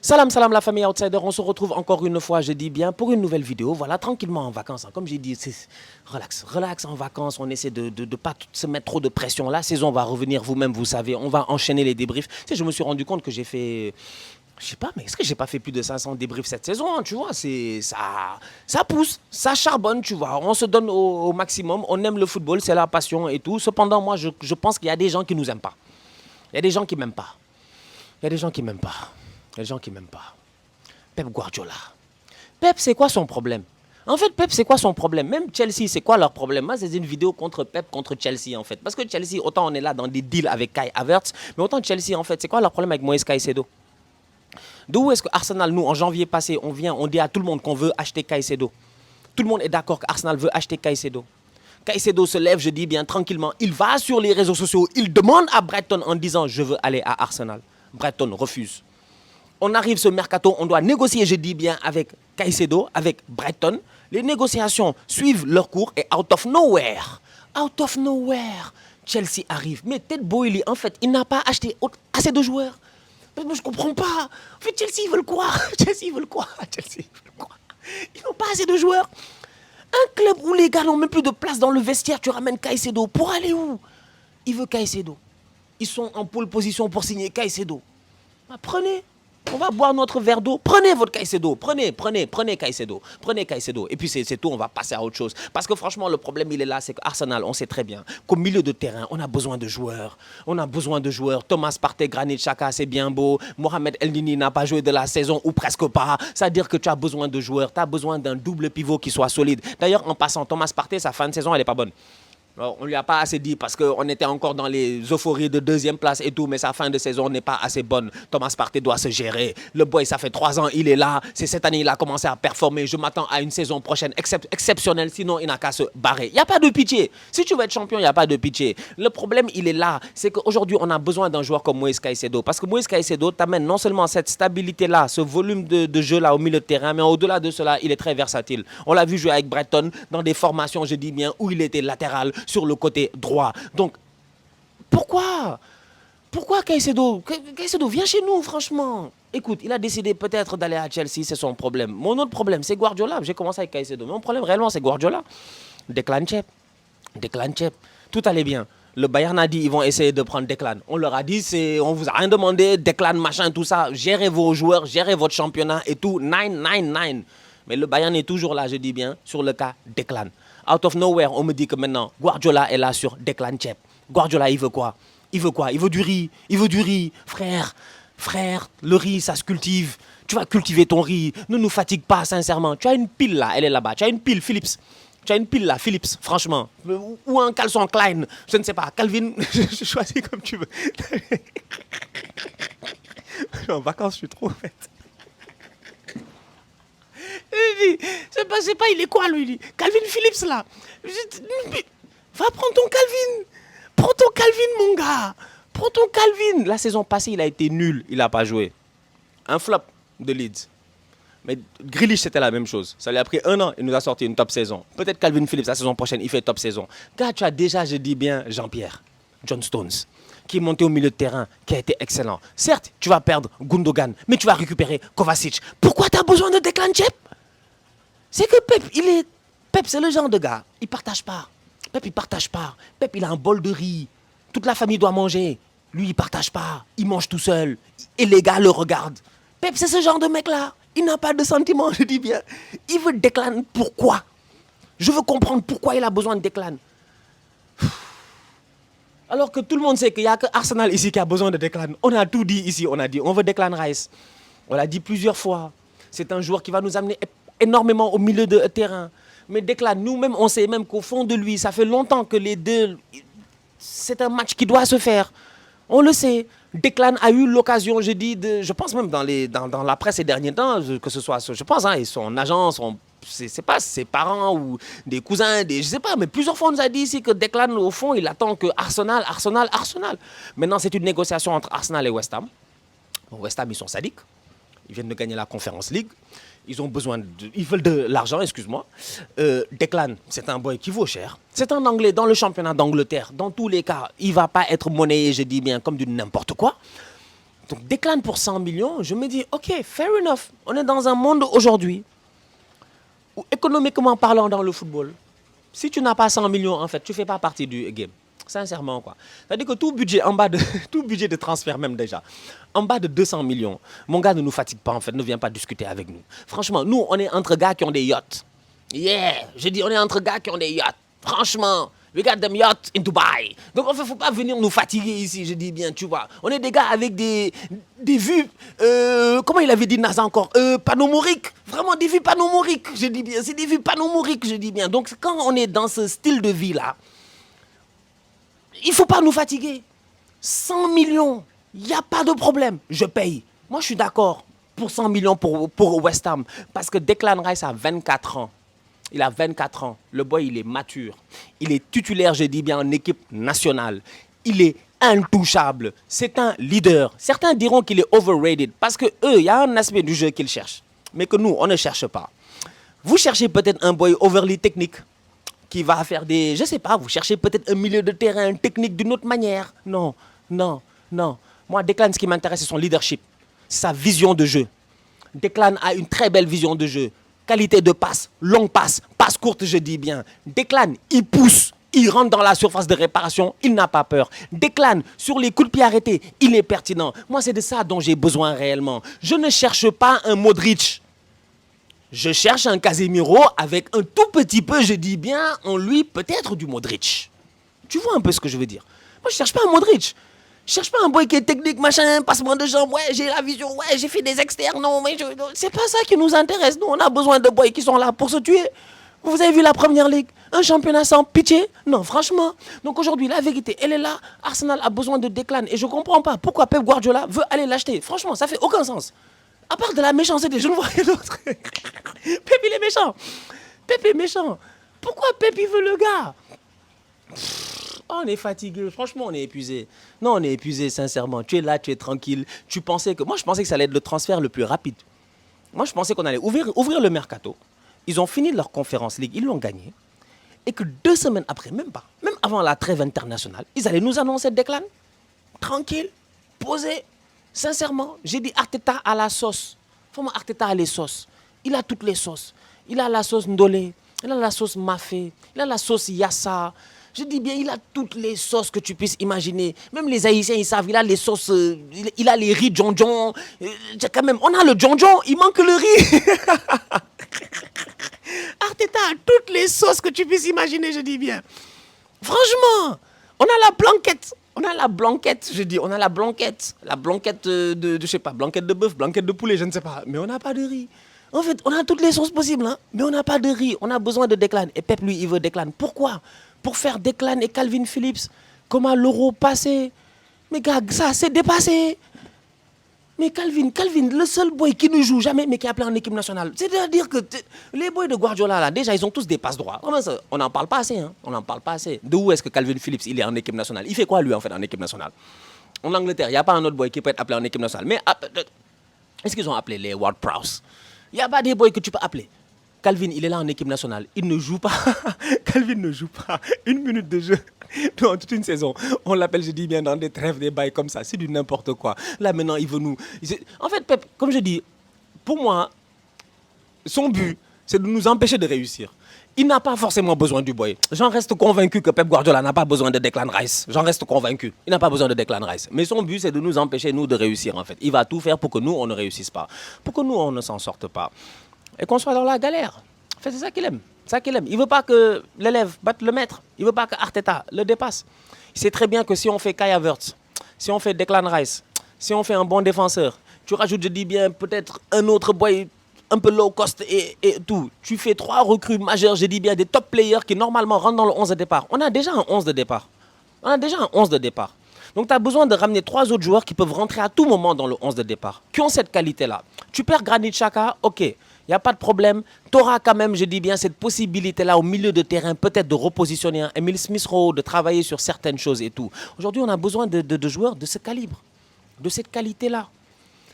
Salam, salam la famille Outsider, on se retrouve encore une fois, je dis bien, pour une nouvelle vidéo. Voilà, tranquillement en vacances. Hein. Comme j'ai dit, c'est relax, relax en vacances. On essaie de ne pas se mettre trop de pression. La saison va revenir, vous-même, vous savez. On va enchaîner les débriefs. Tu sais, je me suis rendu compte que j'ai fait... Je sais pas, mais est-ce que j'ai pas fait plus de 500 débriefs cette saison, hein, tu vois, ça pousse, ça charbonne, tu vois. On se donne au maximum, on aime le football, c'est la passion et tout. Cependant, moi, je pense qu'il y a des gens qui nous aiment pas. Il y a des gens qui m'aiment pas. Il y a des gens qui m'aiment pas. Il y a des gens qui m'aiment pas. Pep Guardiola. Pep, c'est quoi son problème? En fait, Pep, c'est quoi son problème? Même Chelsea, c'est quoi leur problème? Moi, c'est une vidéo contre Pep, contre Chelsea, en fait. Parce que Chelsea, autant on est là dans des deals avec Kai Havertz, mais autant Chelsea, en fait, c'est quoi leur problème avec Moïse Caicedo? D'où est-ce que Arsenal, nous, en janvier passé, on dit à tout le monde qu'on veut acheter Caicedo? Tout le monde est d'accord qu'Arsenal veut acheter Caicedo. Caicedo se lève, je dis bien tranquillement, il va sur les réseaux sociaux, il demande à Brighton en disant « Je veux aller à Arsenal ». Brighton refuse. On arrive ce mercato, on doit négocier, je dis bien, avec Caicedo, avec Brighton. Les négociations suivent leur cours et out of nowhere, Chelsea arrive. Mais Ted Boehly, en fait, il n'a pas acheté assez de joueurs. Mais moi, je ne comprends pas. En fait, Chelsea, ils veulent quoi? Chelsea, ils veulent quoi? Ils n'ont pas assez de joueurs. Un club où les gars n'ont même plus de place dans le vestiaire, tu ramènes Caicedo. Pour aller où? Il veut Caicedo. Ils sont en pole position pour signer Caicedo. Bah, prenez. On va boire notre verre d'eau. Prenez votre Caicedo. Prenez Caicedo. Prenez Caicedo. Et puis c'est tout, on va passer à autre chose. Parce que franchement, le problème, il est là, c'est qu'Arsenal, on sait très bien qu'au milieu de terrain, on a besoin de joueurs. On a besoin de joueurs. Thomas Partey, Granit Xhaka, c'est bien beau. Mohamed Elneny n'a pas joué de la saison ou presque pas. C'est-à-dire que tu as besoin de joueurs. Tu as besoin d'un double pivot qui soit solide. D'ailleurs, en passant, Thomas Partey, sa fin de saison, elle n'est pas bonne. Alors, on ne lui a pas assez dit parce qu'on était encore dans les euphories de deuxième place et tout, mais sa fin de saison n'est pas assez bonne. Thomas Partey doit se gérer. Le boy, ça fait 3 ans, il est là. C'est cette année, il a commencé à performer. Je m'attends à une saison prochaine exceptionnelle, sinon il n'a qu'à se barrer. Il n'y a pas de pitié. Si tu veux être champion, il n'y a pas de pitié. Le problème, il est là. C'est qu'aujourd'hui, on a besoin d'un joueur comme Moïse Caicedo. Parce que Moïse Caicedo t'amène non seulement cette stabilité-là, ce volume de jeu-là au milieu de terrain, mais au-delà de cela, il est très versatile. On l'a vu jouer avec Brighton dans des formations, je dis bien, où il était latéral sur le côté droit. Donc, pourquoi Caicedo, viens chez nous, franchement. Écoute, il a décidé peut-être d'aller à Chelsea, c'est son problème. Mon autre problème, c'est Guardiola. J'ai commencé avec Caicedo. Mon problème, réellement, c'est Guardiola. Declan Chep. Tout allait bien. Le Bayern a dit ils vont essayer de prendre Declan. On leur a dit on vous a rien demandé, Declan, machin, tout ça. Gérez vos joueurs, gérez votre championnat et tout. 9. Mais le Bayern est toujours là, je dis bien, sur le cas Declan. Out of nowhere, on me dit que maintenant, Guardiola est là sur Declan Chep. Guardiola, il veut quoi? Il veut du riz. Frère, le riz, ça se cultive. Tu vas cultiver ton riz. Ne nous fatigue pas, sincèrement. Tu as une pile là, elle est là-bas. Tu as une pile Philips. Franchement. Ou un caleçon Klein. Je ne sais pas. Calvin, je choisis comme tu veux. En vacances, je suis trop bête. C'est pas, il est quoi lui? Calvin Phillips là. Va prendre ton Calvin. Prends ton Calvin, mon gars. Prends ton Calvin. La saison passée, il a été nul. Il n'a pas joué. Un flop de Leeds. Mais Grealish, c'était la même chose. Ça lui a pris 1 an. Il nous a sorti une top saison. Peut-être Calvin Phillips, la saison prochaine, il fait top saison. Gars, tu as déjà, je dis bien, Jean-Pierre, John Stones, qui est monté au milieu de terrain, qui a été excellent. Certes, tu vas perdre Gundogan, mais tu vas récupérer Kovacic. Pourquoi tu as besoin de Declan Chep? C'est que Pep, c'est le genre de gars, il partage pas. Pep, il a un bol de riz. Toute la famille doit manger. Lui, il partage pas. Il mange tout seul. Et les gars le regardent. Pep, c'est ce genre de mec-là. Il n'a pas de sentiments, je dis bien. Il veut Declan. Pourquoi? Je veux comprendre pourquoi il a besoin de Declan. Alors que tout le monde sait qu'il n'y a que Arsenal ici qui a besoin de Declan. On a tout dit ici. On veut Declan Rice. On l'a dit plusieurs fois. C'est un joueur qui va nous amener énormément au milieu de terrain. Mais Declan, nous-mêmes, on sait même qu'au fond de lui, ça fait longtemps que les deux... C'est un match qui doit se faire. On le sait. Declan a eu l'occasion, je pense même dans la presse ces derniers temps, que ce soit, je pense, et son agent, c'est pas ses parents ou des cousins, je sais pas, mais plusieurs fois on nous a dit ici que Declan, au fond, il attend que Arsenal. Maintenant, c'est une négociation entre Arsenal et West Ham. Bon, West Ham, ils sont sadiques. Ils viennent de gagner la Conference League. Ils veulent de l'argent, excuse-moi. Declan, c'est un boy qui vaut cher. C'est un Anglais dans le championnat d'Angleterre. Dans tous les cas, il ne va pas être monnayé, je dis bien, comme du n'importe quoi. Donc, Declan pour 100 millions, je me dis, OK, fair enough. On est dans un monde aujourd'hui où, économiquement parlant dans le football, si tu n'as pas 100 millions, en fait, tu ne fais pas partie du game. Sincèrement, quoi. C'est-à-dire que tout budget en bas de tout budget de transfert même déjà, en bas de 200 millions, mon gars ne nous fatigue pas en fait, ne vient pas discuter avec nous. Franchement, nous, on est entre gars qui ont des yachts. Yeah, je dis, on est entre gars qui ont des yachts. Franchement, we got them yachts in Dubai. Donc en fait, faut pas venir nous fatiguer ici, je dis bien, tu vois. On est des gars avec des vues, comment il avait dit Naza encore, panomoriques. Vraiment des vues panomoriques, je dis bien. C'est des vues panomoriques, je dis bien. Donc quand on est dans ce style de vie-là, il ne faut pas nous fatiguer. 100 millions, il n'y a pas de problème. Je paye. Moi, je suis d'accord pour 100 millions pour West Ham. Parce que Declan Rice a 24 ans. Il a 24 ans. Le boy, il est mature. Il est titulaire, je dis bien, en équipe nationale. Il est intouchable. C'est un leader. Certains diront qu'il est overrated. Parce que eux, il y a un aspect du jeu qu'ils cherchent. Mais que nous, on ne cherche pas. Vous cherchez peut-être un boy overly technique qui va faire des... Je sais pas, vous cherchez peut-être un milieu de terrain technique d'une autre manière. Non, non, non. Moi, Declan, ce qui m'intéresse, c'est son leadership. Sa vision de jeu. Declan a une très belle vision de jeu. Qualité de passe, longue passe, passe courte, je dis bien. Declan, il pousse, il rentre dans la surface de réparation, il n'a pas peur. Declan, sur les coups de pied arrêtés, il est pertinent. Moi, c'est de ça dont j'ai besoin réellement. Je ne cherche pas un Modric. Je cherche un Casemiro avec un tout petit peu, je dis bien, en lui, peut-être du Modric. Tu vois un peu ce que je veux dire? Moi, je cherche pas un Modric. Je cherche pas un boy qui est technique, machin, passement de jambes, ouais, j'ai la vision, ouais, j'ai fait des externes, non, mais c'est pas ça qui nous intéresse. Nous, on a besoin de boys qui sont là pour se tuer. Vous avez vu la première ligue? Un championnat sans pitié? Non, franchement. Donc aujourd'hui, la vérité, elle est là. Arsenal a besoin de Declan. Et je comprends pas pourquoi Pep Guardiola veut aller l'acheter. Franchement, ça fait aucun sens. À part de la méchanceté, je ne vois rien d'autre. Pep, il est méchant. Pep est méchant. Pourquoi Pep, il veut le gars? On est fatigué. Franchement, on est épuisé. Non, on est épuisé, sincèrement. Tu es là, tu es tranquille. Tu pensais que... Moi, je pensais que ça allait être le transfert le plus rapide. Moi, je pensais qu'on allait ouvrir le mercato. Ils ont fini leur conférence ligue. Ils l'ont gagné. Et que 2 semaines après, même pas, même avant la trêve internationale, ils allaient nous annoncer Declan. Tranquille, posé. Sincèrement, j'ai dit Arteta à la sauce. Faut moi Arteta a les sauces. Il a toutes les sauces. Il a la sauce Ndolé, il a la sauce Mafé, il a la sauce Yassa. Je dis bien, il a toutes les sauces que tu puisses imaginer. Même les Haïtiens, ils savent, il a les sauces, il a les riz Djonjon. Quand même, on a le Djonjon, il manque le riz. Arteta a toutes les sauces que tu puisses imaginer, je dis bien. Franchement, on a la blanquette. On a la blanquette, je dis, on a la blanquette de je sais pas, blanquette de bœuf, blanquette de poulet, je ne sais pas, mais on n'a pas de riz. En fait, on a toutes les sauces possibles, hein, mais on n'a pas de riz, on a besoin de Declan. Et Pep, lui, il veut Declan. Pourquoi? Pour faire Declan et Calvin Phillips, comme à l'Euro passé. Mais gars, ça, c'est dépassé. Mais Calvin, le seul boy qui ne joue jamais, mais qui est appelé en équipe nationale. C'est-à-dire que les boys de Guardiola, là, déjà, ils ont tous des passes droits. On n'en parle pas assez, hein. On n'en parle pas assez. De où est-ce que Calvin Phillips, il est en équipe nationale? Il fait quoi, lui, en fait, en équipe nationale? En Angleterre, il n'y a pas un autre boy qui peut être appelé en équipe nationale. Mais est-ce qu'ils ont appelé les Ward-Prowse? Il n'y a pas des boys que tu peux appeler. Calvin, il est là en équipe nationale. Il ne joue pas. Calvin ne joue pas. 1 minute de jeu. Non, toute une saison. On l'appelle, je dis bien, dans des trêves, des bails comme ça. C'est du n'importe quoi. Là, maintenant, il veut nous... En fait, Pep, comme je dis, pour moi, son but, c'est de nous empêcher de réussir. Il n'a pas forcément besoin du boy. J'en reste convaincu que Pep Guardiola n'a pas besoin de Declan Rice. J'en reste convaincu. Il n'a pas besoin de Declan Rice. Mais son but, c'est de nous empêcher, nous, de réussir, en fait. Il va tout faire pour que nous, on ne réussisse pas. Pour que nous, on ne s'en sorte pas. Et qu'on soit dans la galère. En fait, c'est ça qu'il aime. C'est ça qu'il aime. Il ne veut pas que l'élève batte le maître. Il ne veut pas que Arteta le dépasse. Il sait très bien que si on fait Kai Havertz, si on fait Declan Rice, si on fait un bon défenseur, tu rajoutes, je dis bien, peut-être un autre boy un peu low cost et tout. Tu fais 3 recrues majeures, je dis bien, des top players qui normalement rentrent dans le 11 de départ. On a déjà un 11 de départ. Donc tu as besoin de ramener 3 autres joueurs qui peuvent rentrer à tout moment dans le 11 de départ, qui ont cette qualité-là. Tu perds Granit Xhaka, ok, il n'y a pas de problème. Tu auras quand même, je dis bien, cette possibilité-là au milieu de terrain, peut-être de repositionner un Emile Smith-Rowe, de travailler sur certaines choses et tout. Aujourd'hui, on a besoin de joueurs de ce calibre, de cette qualité-là.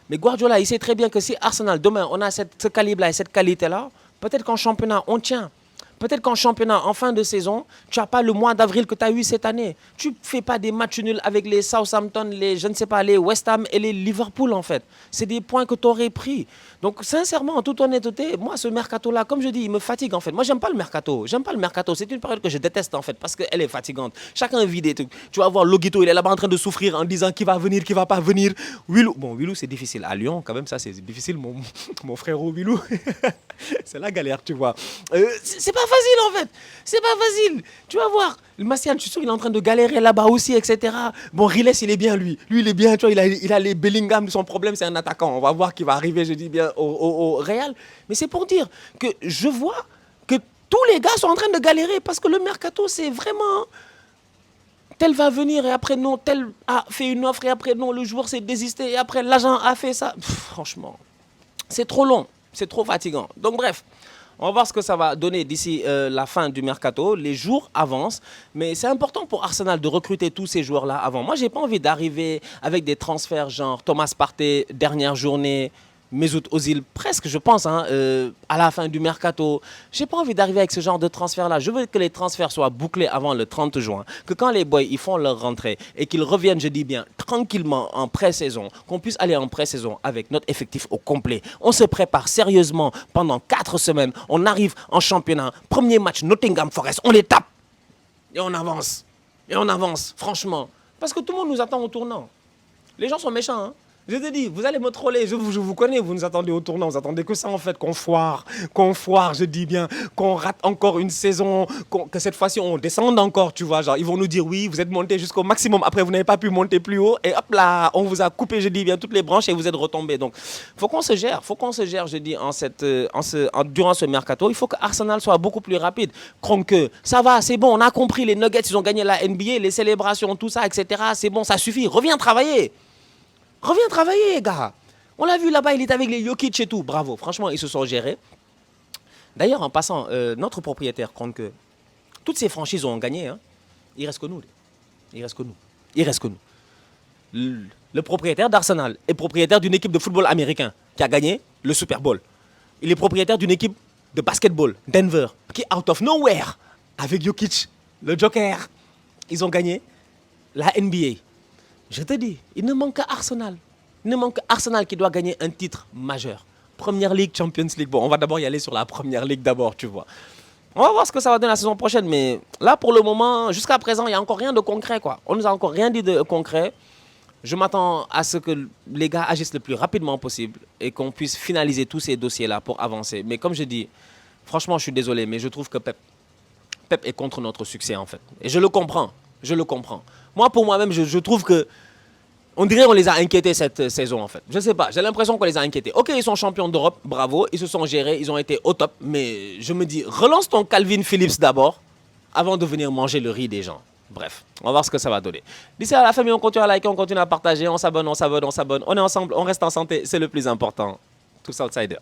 Mais Guardiola, il sait très bien que si Arsenal, demain, on a ce calibre-là et cette qualité-là, peut-être qu'en championnat, on tient. Peut-être qu'en championnat, en fin de saison, tu n'as pas le mois d'avril que tu as eu cette année. Tu ne fais pas des matchs nuls avec les Southampton, je ne sais pas, les West Ham et les Liverpool, en fait. C'est des points que tu aurais pris. Donc, sincèrement, en toute honnêteté, moi, ce mercato-là, comme je dis, il me fatigue, en fait. Moi, j'aime pas le mercato. J'aime pas le mercato. C'est une période que je déteste, en fait, parce qu'elle est fatigante. Chacun vit des trucs. Tu vas voir Logito, il est là-bas en train de souffrir en disant qui va venir, qui va pas venir. Wilou, bon, Wilou, c'est difficile. À Lyon, quand même, ça, c'est difficile, mon frérot Wilou. C'est la galère, tu vois. C'est pas facile, en fait. C'est pas facile. Tu vas voir. Le Martial, je suis sûr, il est en train de galérer là-bas aussi, etc. Bon, Riles, il est bien, lui. Lui, il est bien, tu vois, il a les Bellingham. Son problème, c'est un attaquant. On va voir qui va arriver, je dis bien, au Real. Mais c'est pour dire que je vois que tous les gars sont en train de galérer parce que le mercato, c'est vraiment... Tel va venir et après non, tel a fait une offre et après non, le joueur s'est désisté et après l'agent a fait ça. Franchement, c'est trop long, c'est trop fatigant. Donc bref, on va voir ce que ça va donner d'ici la fin du mercato. Les jours avancent, mais c'est important pour Arsenal de recruter tous ces joueurs-là avant. Moi, j'ai pas envie d'arriver avec des transferts genre Thomas Partey, dernière journée, Mesut Ozil, presque, je pense, hein, à la fin du mercato. J'ai pas envie d'arriver avec ce genre de transfert-là. Je veux que les transferts soient bouclés avant le 30 juin. Que quand les boys ils font leur rentrée et qu'ils reviennent, je dis bien, tranquillement en pré-saison, qu'on puisse aller en pré-saison avec notre effectif au complet. On se prépare sérieusement pendant 4 semaines. On arrive en championnat. Premier match, Nottingham Forest. On les tape. Et on avance. Et on avance, franchement. Parce que tout le monde nous attend au tournant. Les gens sont méchants, hein. Je te dis, vous allez me troller, je vous connais, vous nous attendez au tournant, vous attendez que ça en fait, qu'on foire, je dis bien, qu'on rate encore une saison, que cette fois-ci on descende encore, tu vois, genre ils vont nous dire oui, vous êtes monté jusqu'au maximum, après vous n'avez pas pu monter plus haut, et hop là, on vous a coupé, je dis bien, toutes les branches et vous êtes retombés. Donc, faut qu'on se gère, je dis, durant ce mercato, il faut que Arsenal soit beaucoup plus rapide. Kroenke, ça va, c'est bon, on a compris, les Nuggets, ils ont gagné la NBA, les célébrations, tout ça, etc., c'est bon, ça suffit, reviens travailler. Reviens travailler, gars. On l'a vu là-bas, il est avec les Jokic et tout. Bravo, franchement, ils se sont gérés. D'ailleurs, en passant, notre propriétaire compte que toutes ces franchises ont gagné. Hein. Il reste que nous. Il reste que nous. Il reste que nous. Le propriétaire d'Arsenal est propriétaire d'une équipe de football américain qui a gagné le Super Bowl. Il est propriétaire d'une équipe de basketball, Denver, qui est out of nowhere, avec Jokic, le Joker. Ils ont gagné la NBA. Je te dis, il ne manque qu'à Arsenal. Il ne manque qu'Arsenal qui doit gagner un titre majeur. Première Ligue, Champions League. Bon, on va d'abord y aller sur la Première Ligue d'abord, tu vois. On va voir ce que ça va donner la saison prochaine. Mais là, pour le moment, jusqu'à présent, il n'y a encore rien de concret, quoi. On ne nous a encore rien dit de concret. Je m'attends à ce que les gars agissent le plus rapidement possible et qu'on puisse finaliser tous ces dossiers-là pour avancer. Mais comme je dis, franchement, je suis désolé, mais je trouve que Pep est contre notre succès, en fait. Et je le comprends. Je le comprends. Moi, pour moi-même, je trouve que on dirait qu'on les a inquiétés cette saison, en fait. Je sais pas, j'ai l'impression qu'on les a inquiétés. Ok, ils sont champions d'Europe, bravo, ils se sont gérés, ils ont été au top. Mais je me dis, relance ton Calvin Phillips d'abord, avant de venir manger le riz des gens. Bref, on va voir ce que ça va donner. D'ici à la famille, on continue à liker, on continue à partager, on s'abonne. On est ensemble, on reste en santé, c'est le plus important. Tous outsiders.